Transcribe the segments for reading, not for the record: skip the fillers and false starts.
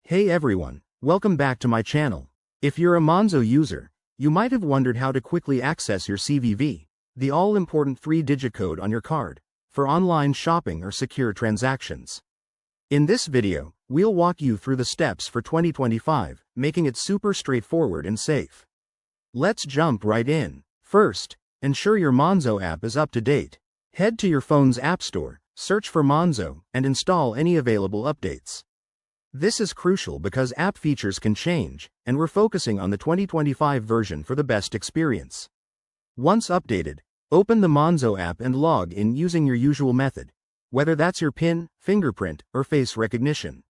Hey everyone, welcome back to my channel. If you're a Monzo user, you might have wondered how to quickly access your CVV, the all-important 3-digit code on your card, for online shopping or secure transactions. In this video, we'll walk you through the steps for 2025, making it super straightforward and safe. Let's jump right in. First, ensure your Monzo app is up to date. Head to your phone's App Store, search for Monzo, and install any available updates. This is crucial because app features can change, and we're focusing on the 2025 version for the best experience. Once updated, open the Monzo app and log in using your usual method, whether that's your PIN, fingerprint, or face recognition.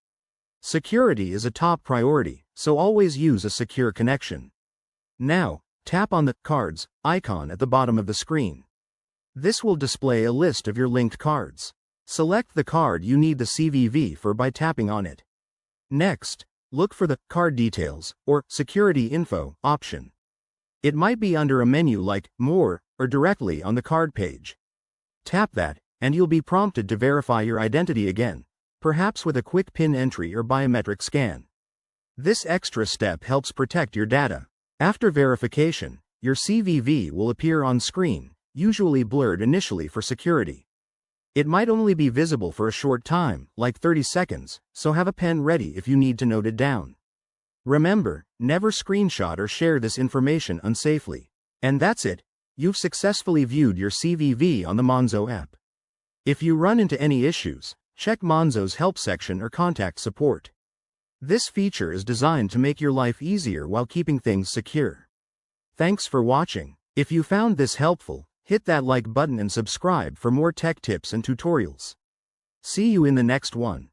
Security is a top priority, so always use a secure connection. Now, tap on the Cards icon at the bottom of the screen. This will display a list of your linked cards. Select the card you need the CVV for by tapping on it. Next, look for the Card Details or Security Info option. It might be under a menu like More or directly on the card page. Tap that, and you'll be prompted to verify your identity again, perhaps with a quick PIN entry or biometric scan. This extra step helps protect your data. After verification, your CVV will appear on screen, usually blurred initially for security. It might only be visible for a short time, like 30 seconds, so have a pen ready if you need to note it down. Remember, never screenshot or share this information unsafely. And that's it, you've successfully viewed your CVV on the Monzo app. If you run into any issues, check Monzo's help section or contact support. This feature is designed to make your life easier while keeping things secure. Thanks for watching. If you found this helpful, hit that like button and subscribe for more tech tips and tutorials. See you in the next one.